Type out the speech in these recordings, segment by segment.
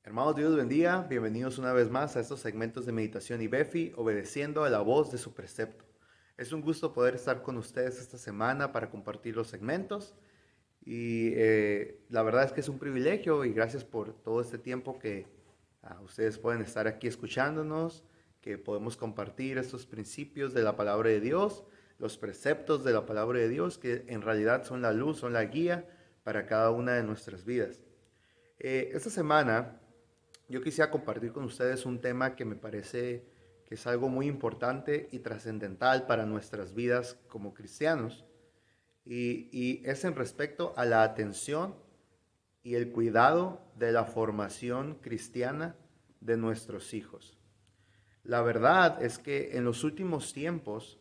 Hermanos, Dios bendiga. Bienvenidos una vez más a estos segmentos de meditación y Befi, obedeciendo a la voz de su precepto. Es un gusto poder estar con ustedes esta semana para compartir los segmentos y la verdad es que es un privilegio y gracias por todo este tiempo que ustedes pueden estar aquí escuchándonos, que podemos compartir estos principios de la palabra de Dios, los preceptos de la palabra de Dios, que en realidad son la luz, son la guía para cada una de nuestras vidas. Esta semana yo quisiera compartir con ustedes un tema que me parece que es algo muy importante y trascendental para nuestras vidas como cristianos, y es en respecto a la atención y el cuidado de la formación cristiana de nuestros hijos. La verdad es que en los últimos tiempos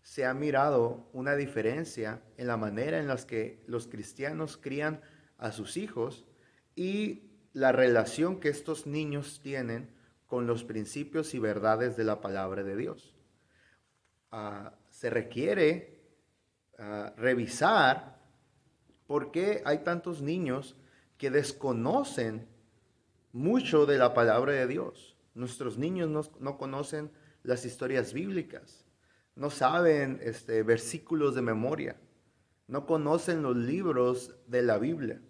se ha mirado una diferencia en la manera en la que los cristianos crían a sus hijos y la relación que estos niños tienen con los principios y verdades de la palabra de Dios. Se requiere revisar por qué hay tantos niños que desconocen mucho de la palabra de Dios. Nuestros niños no conocen las historias bíblicas, no saben versículos de memoria, no conocen los libros de la Biblia.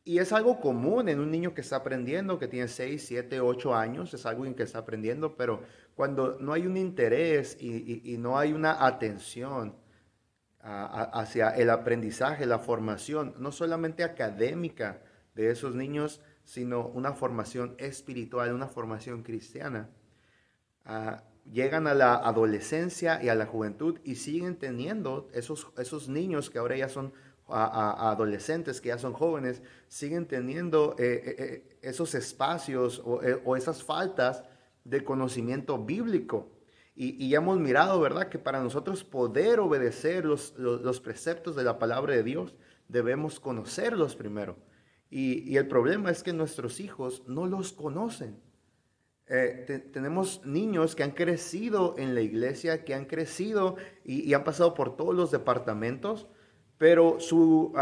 Y es algo común en un niño que está aprendiendo, que tiene 6, 7, 8 años, es algo en que está aprendiendo, pero cuando no hay un interés y no hay una atención hacia el aprendizaje, la formación, no solamente académica de esos niños, sino una formación espiritual, una formación cristiana, llegan a la adolescencia y a la juventud y siguen teniendo esos niños que ahora ya son a adolescentes, que ya son jóvenes, siguen teniendo esos espacios o esas faltas de conocimiento bíblico. Y ya hemos mirado, ¿verdad?, que para nosotros poder obedecer los preceptos de la palabra de Dios, debemos conocerlos primero. Y el problema es que nuestros hijos no los conocen. Tenemos niños que han crecido en la iglesia, que han crecido y han pasado por todos los departamentos, pero su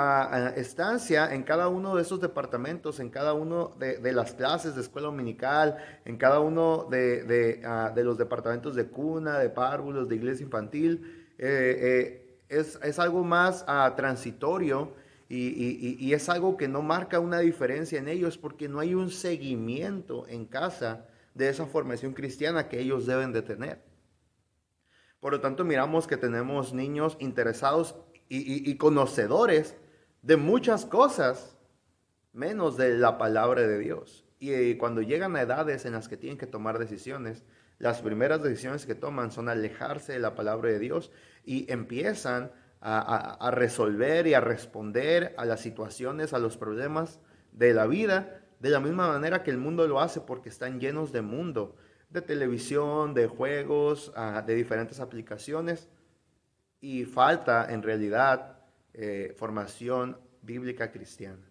estancia en cada uno de esos departamentos, en cada uno de las clases de escuela dominical, en cada uno de los departamentos de cuna, de párvulos, de iglesia infantil, es algo más transitorio y es algo que no marca una diferencia en ellos porque no hay un seguimiento en casa de esa formación cristiana que ellos deben de tener. Por lo tanto, miramos que tenemos niños interesados y conocedores de muchas cosas, menos de la palabra de Dios. Y cuando llegan a edades en las que tienen que tomar decisiones, las primeras decisiones que toman son alejarse de la palabra de Dios y empiezan a resolver y a responder a las situaciones, a los problemas de la vida, de la misma manera que el mundo lo hace porque están llenos de mundo, de televisión, de juegos, de diferentes aplicaciones y falta en realidad formación bíblica cristiana.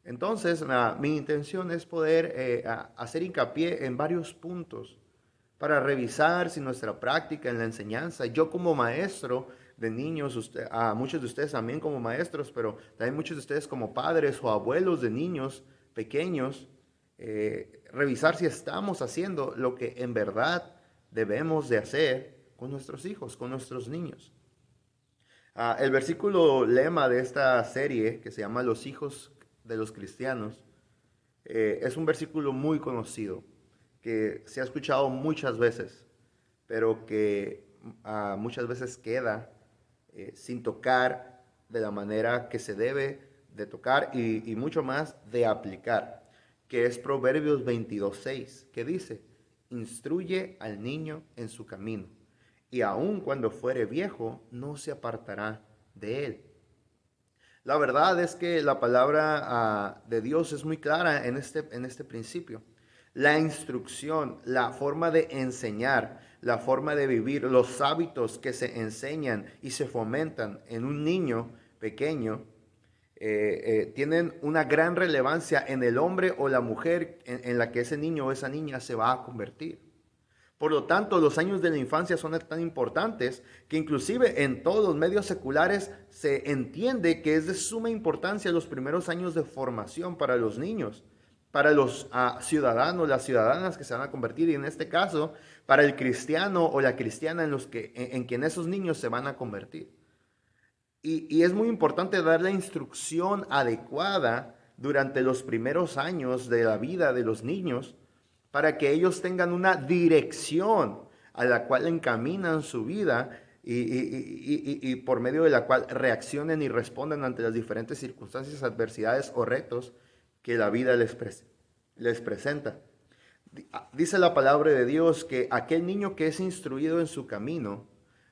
Entonces, mi intención es poder hacer hincapié en varios puntos para revisar si nuestra práctica en la enseñanza, yo como maestro de niños, a muchos de ustedes también como maestros, pero también muchos de ustedes como padres o abuelos de niños pequeños, revisar si estamos haciendo lo que en verdad debemos de hacer con nuestros hijos, con nuestros niños. El versículo lema de esta serie, que se llama Los hijos de los cristianos, es un versículo muy conocido, que se ha escuchado muchas veces, pero que muchas veces queda sin tocar de la manera que se debe de tocar y mucho más de aplicar, que es Proverbios 22:6, que dice, instruye al niño en su camino, y aun cuando fuere viejo, no se apartará de él. La verdad es que la palabra de Dios es muy clara en este principio. La instrucción, la forma de enseñar, la forma de vivir, los hábitos que se enseñan y se fomentan en un niño pequeño, tienen una gran relevancia en el hombre o la mujer en la que ese niño o esa niña se va a convertir. Por lo tanto, los años de la infancia son tan importantes que inclusive en todos los medios seculares se entiende que es de suma importancia los primeros años de formación para los niños. para los ciudadanos, las ciudadanas que se van a convertir, y en este caso, para el cristiano o la cristiana en quien esos niños se van a convertir. Y es muy importante dar la instrucción adecuada durante los primeros años de la vida de los niños para que ellos tengan una dirección a la cual encaminan su vida y por medio de la cual reaccionen y respondan ante las diferentes circunstancias, adversidades o retos que la vida les presenta. Dice la palabra de Dios que aquel niño que es instruido en su camino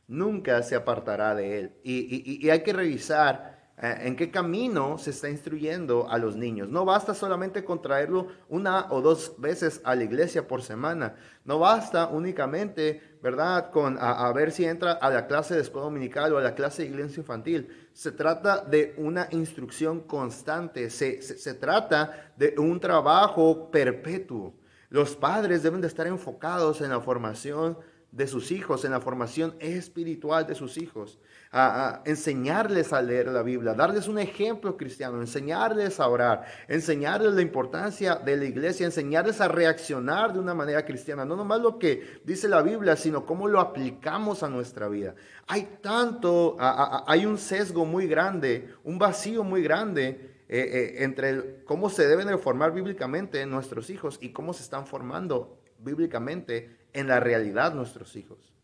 nunca se apartará de él. Y hay que revisar en qué camino se está instruyendo a los niños. No basta solamente con traerlo una o dos veces a la iglesia por semana. No basta únicamente, ¿verdad?, con a ver si entra a la clase de escuela dominical o a la clase de iglesia infantil. Se trata de una instrucción constante. Se trata de un trabajo perpetuo. Los padres deben de estar enfocados en la formación de sus hijos, en la formación espiritual de sus hijos, a enseñarles a leer la Biblia, darles un ejemplo cristiano, enseñarles a orar, enseñarles la importancia de la iglesia, enseñarles a reaccionar de una manera cristiana, no nomás lo que dice la Biblia, sino cómo lo aplicamos a nuestra vida. Hay un sesgo muy grande, un vacío muy grande entre cómo se deben de formar bíblicamente nuestros hijos y cómo se están formando bíblicamente en la realidad nuestros hijos.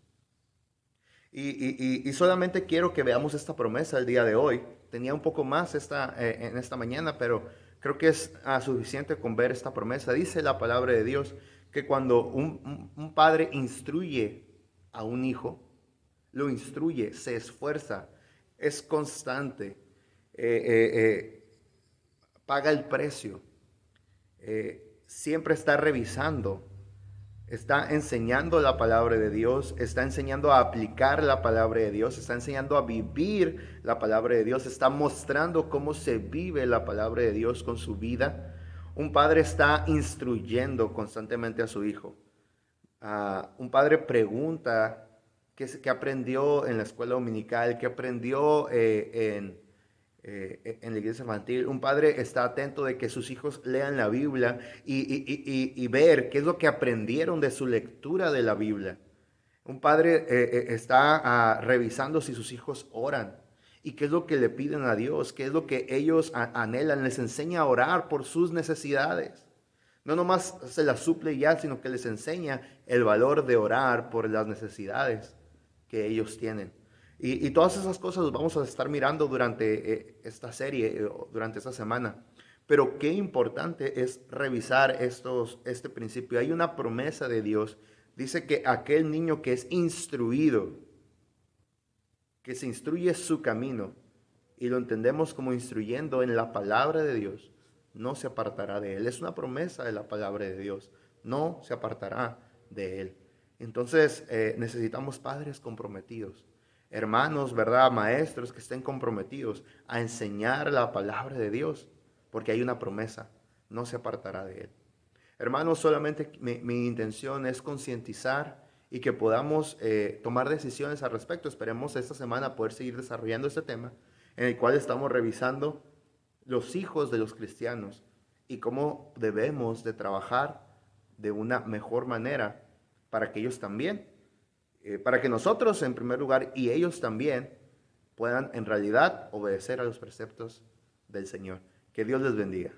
Y solamente quiero que veamos esta promesa el día de hoy. Tenía un poco más en esta mañana, pero creo que es suficiente con ver esta promesa. Dice la palabra de Dios que cuando un padre instruye a un hijo, lo instruye, se esfuerza, es constante, paga el precio, siempre está revisando, está enseñando la palabra de Dios, está enseñando a aplicar la palabra de Dios, está enseñando a vivir la palabra de Dios, está mostrando cómo se vive la palabra de Dios con su vida. Un padre está instruyendo constantemente a su hijo. Un padre pregunta qué aprendió en la escuela dominical, qué aprendió en la iglesia infantil. Un padre está atento de que sus hijos lean la Biblia y ver qué es lo que aprendieron de su lectura de la Biblia. Un padre está revisando si sus hijos oran y qué es lo que le piden a Dios, qué es lo que ellos anhelan, les enseña a orar por sus necesidades. No nomás se las suple ya, sino que les enseña el valor de orar por las necesidades que ellos tienen. Y todas esas cosas las vamos a estar mirando durante esta serie, durante esta semana. Pero qué importante es revisar este principio. Hay una promesa de Dios. Dice que aquel niño que es instruido, que se instruye su camino, y lo entendemos como instruyendo en la palabra de Dios, no se apartará de él. Es una promesa de la palabra de Dios. No se apartará de él. Entonces necesitamos padres comprometidos, hermanos, ¿verdad?, maestros que estén comprometidos a enseñar la palabra de Dios, porque hay una promesa, no se apartará de él. Hermanos, solamente mi intención es concientizar y que podamos tomar decisiones al respecto. Esperemos esta semana poder seguir desarrollando este tema en el cual estamos revisando los hijos de los cristianos y cómo debemos de trabajar de una mejor manera para que ellos también, para que nosotros en primer lugar y ellos también puedan en realidad obedecer a los preceptos del Señor. Que Dios les bendiga.